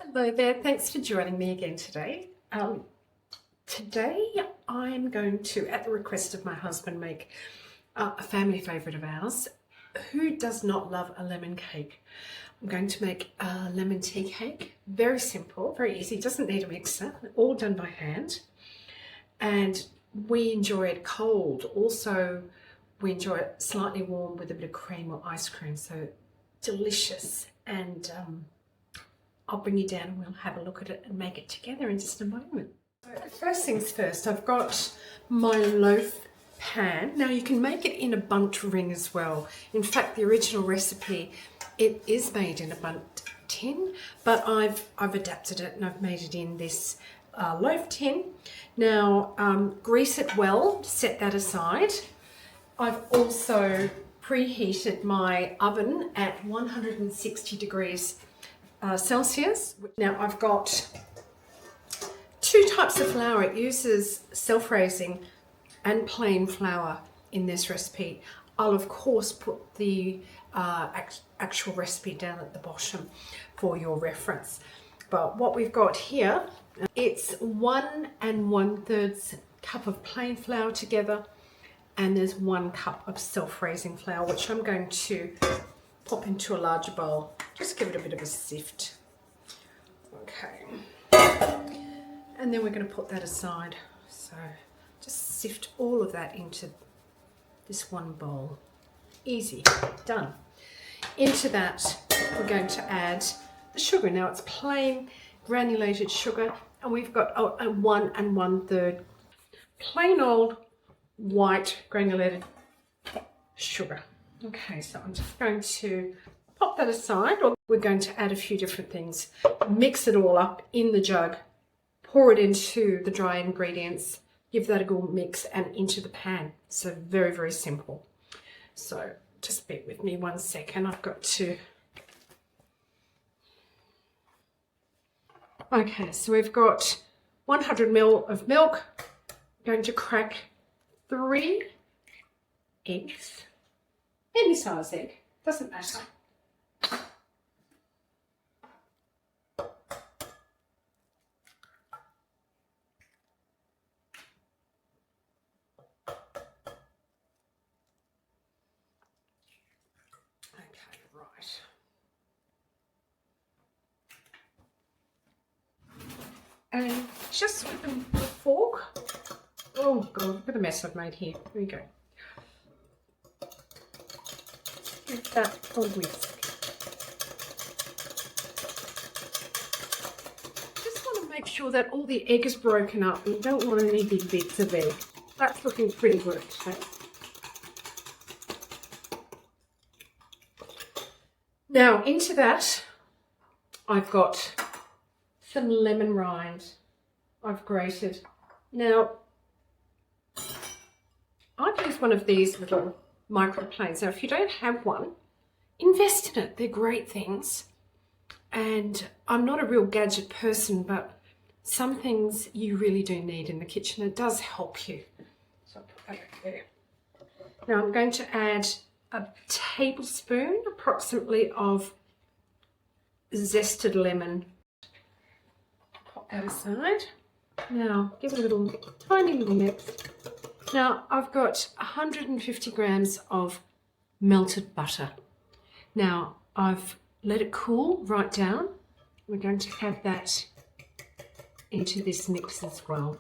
Hello there, thanks for joining me again today. Today I'm going to, at the request of my husband, make a family favourite of ours. Who does not love a lemon cake? I'm going to make a lemon tea cake. Very simple, very easy, doesn't need a mixer, all done by hand. And we enjoy it cold. Also, we enjoy it slightly warm with a bit of cream or ice cream, so delicious. And I'll bring you down and we'll have a look at it and make it together in just a moment. So first things first, I've got my loaf pan. Now you can make it in a bundt ring as well. In fact, the original recipe, it is made in a bundt tin, but I've adapted it and I've made it in this loaf tin. Now grease it well, set that aside. I've also preheated my oven at 160 degrees Celsius. Now I've got two types of flour. It uses self-raising and plain flour in this recipe. I'll of course put the actual recipe down at the bottom for your reference. But what we've got here, it's 1 1/3 cup of plain flour together, and there's 1 cup of self-raising flour, which I'm going to pop into a larger bowl. Just give it a bit of a sift. Okay. And then we're going to put that aside. So just sift all of that into this one bowl. Easy. Done. Into that we're going to add the sugar. Now it's plain granulated sugar, and we've got a 1 1/3 plain old white granulated sugar. Okay, so I'm just going to pop that aside. We're going to add a few different things. Mix it all up in the jug, pour it into the dry ingredients, give that a good mix and into the pan. So very, very simple. So just bear with me 1 second. I've got to... Okay, so we've got 100 ml of milk. I'm going to crack 3 eggs. Any size egg, doesn't matter. Okay, right. And just with the fork, oh God, look at the mess I've made here. Here we go. Give that a whisk. Just want to make sure that all the egg is broken up. We don't want any big bits of egg. That's looking pretty good. So. Now into that, I've got some lemon rind I've grated. Now, I've used one of these little microplanes. Now, if you don't have one, invest in it. They're great things. And I'm not a real gadget person, but some things you really do need in the kitchen. It does help you. So I'll put that over there. Now I'm going to add a tablespoon approximately of zested lemon. Pop that aside. Now give it a little tiny little mix. Now I've got 150 grams of melted butter. Now I've let it cool right down. We're going to add that into this mix as well.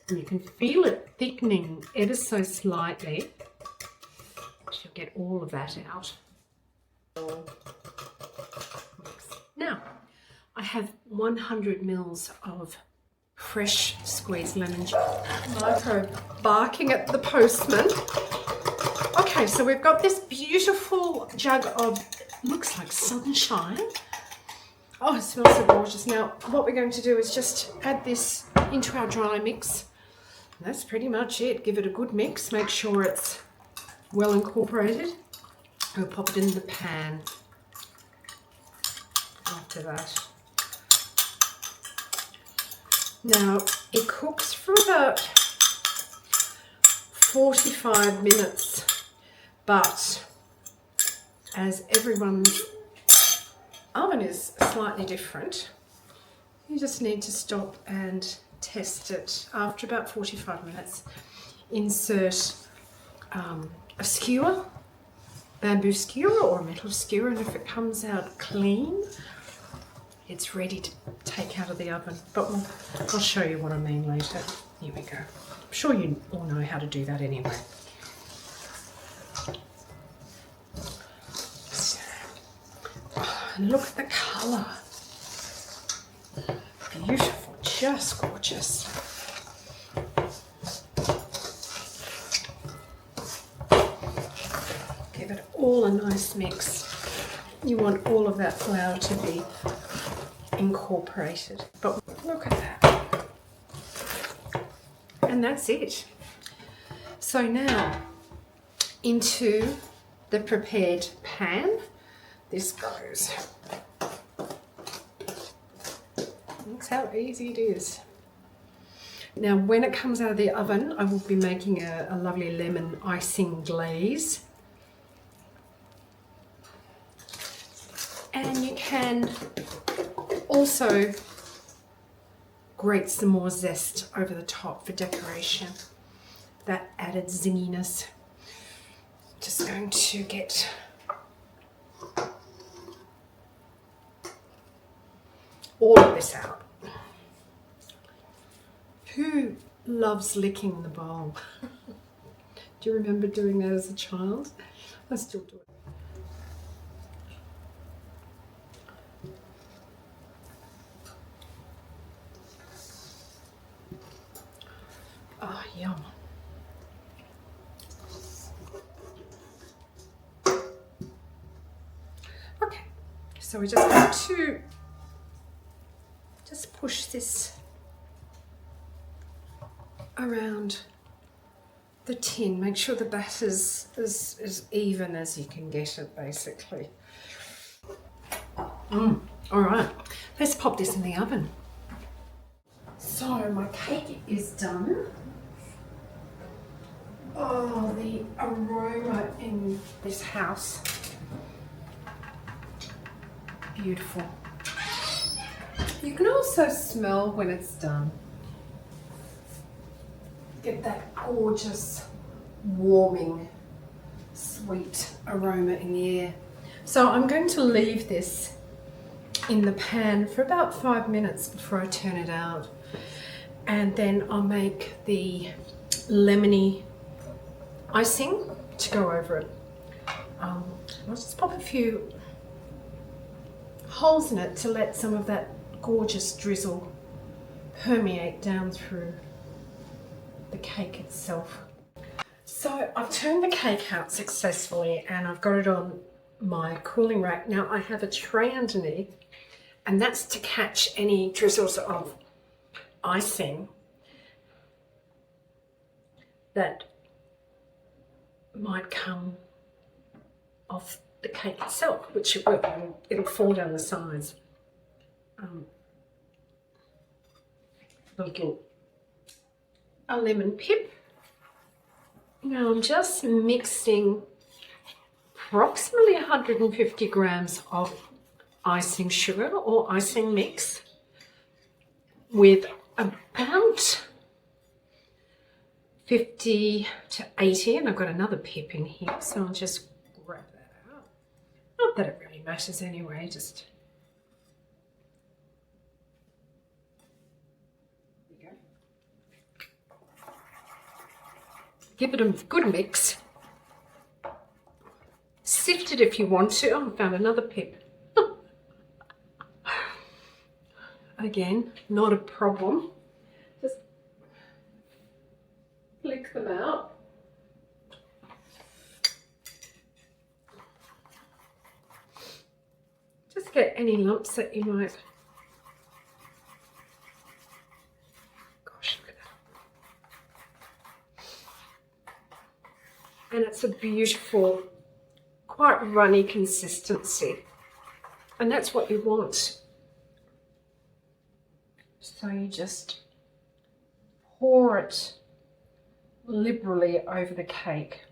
And you can feel it thickening ever so slightly. You'll get all of that out. Now I have 100 mils of fresh squeezed lemon juice. Micro barking at the postman. Okay, so we've got this beautiful jug of, looks like sunshine. Oh, it smells so gorgeous. Now, what we're going to do is just add this into our dry mix. And that's pretty much it. Give it a good mix. Make sure it's well incorporated. We'll pop it in the pan after that. Now, it cooks for about 45 minutes, but as everyone's oven is slightly different. You just need to stop and test it after about 45 minutes. Insert a skewer, bamboo skewer or a metal skewer, and if it comes out clean, it's ready to take out of the oven. But I'll show you what I mean later. Here we go. I'm sure you all know how to do that anyway. And look at the colour. Beautiful, just gorgeous. Give it all a nice mix. You want all of that flour to be incorporated. But look at that. And that's it. So now into the prepared pan this goes. That's how easy it is. Now when it comes out of the oven, I will be making a lovely lemon icing glaze. And you can also grate some more zest over the top for decoration. That added zinginess. Just going to get all of this out. Who loves licking the bowl? Do you remember doing that as a child? I still do it. Oh, yum. Okay, so we're just going to just push this around the tin. Make sure the batter's as even as you can get it, basically. All right, let's pop this in the oven. So my cake is done. Oh, the aroma in this house. Beautiful. You can also smell when it's done. Get that gorgeous, warming, sweet aroma in the air. So I'm going to leave this in the pan for about 5 minutes before I turn it out. And then I'll make the lemony icing to go over it. I'll just pop a few holes in it to let some of that gorgeous drizzle permeate down through the cake itself. So I've turned the cake out successfully and I've got it on my cooling rack. Now I have a tray underneath, and that's to catch any drizzles of icing that might come off the cake itself, which it will. It'll fall down the sides. A lemon pip. Now I'm just mixing approximately 150 grams of icing sugar or icing mix with about 50 to 80, and I've got another pip in here, so I'll just grab that out. Not that it really matters anyway, just there you go. Give it a good mix. Sift it if you want to. Oh, I found another pip. Again, not a problem. Just flick them out. Just get any lumps that you might. Gosh, look at that. And it's a beautiful, quite runny consistency. And that's what you want. So you just pour it liberally over the cake.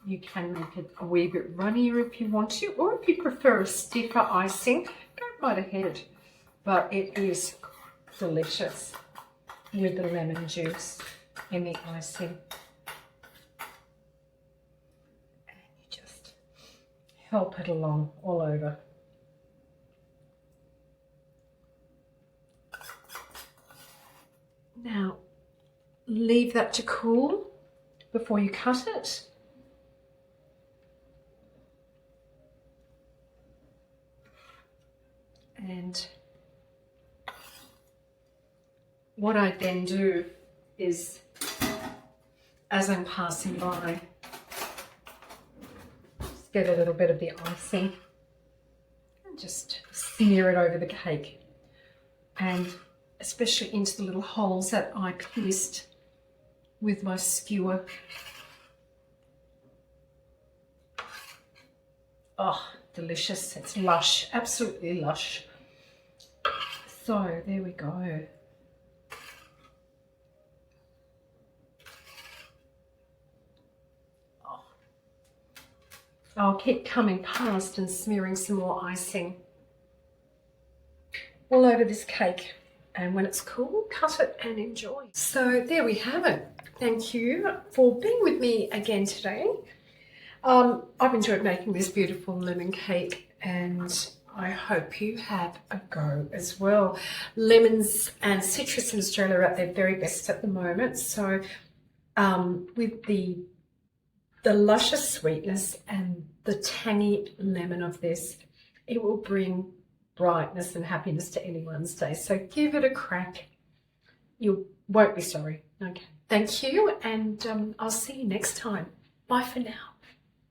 You can make it a wee bit runnier if you want to, or if you prefer a stiffer icing, go right ahead. But it is delicious with the lemon juice in the icing. And you just help it along all over. Now, leave that to cool before you cut it. And what I then do is, as I'm passing by, just get a little bit of the icing and just smear it over the cake, and especially into the little holes that I pierced with my skewer. Oh, delicious. It's lush, absolutely lush. So there we go. Oh. I'll keep coming past and smearing some more icing all over this cake. And when it's cool, cut it and enjoy. So there we have it. Thank you for being with me again today. I've enjoyed making this beautiful lemon cake, and I hope you have a go as well. Lemons and citrus in Australia are at their very best at the moment. So with the luscious sweetness and the tangy lemon of this, it will bring brightness and happiness to anyone's day. So give it a crack. You won't be sorry. Okay. Thank you, and I'll see you next time. Bye for now.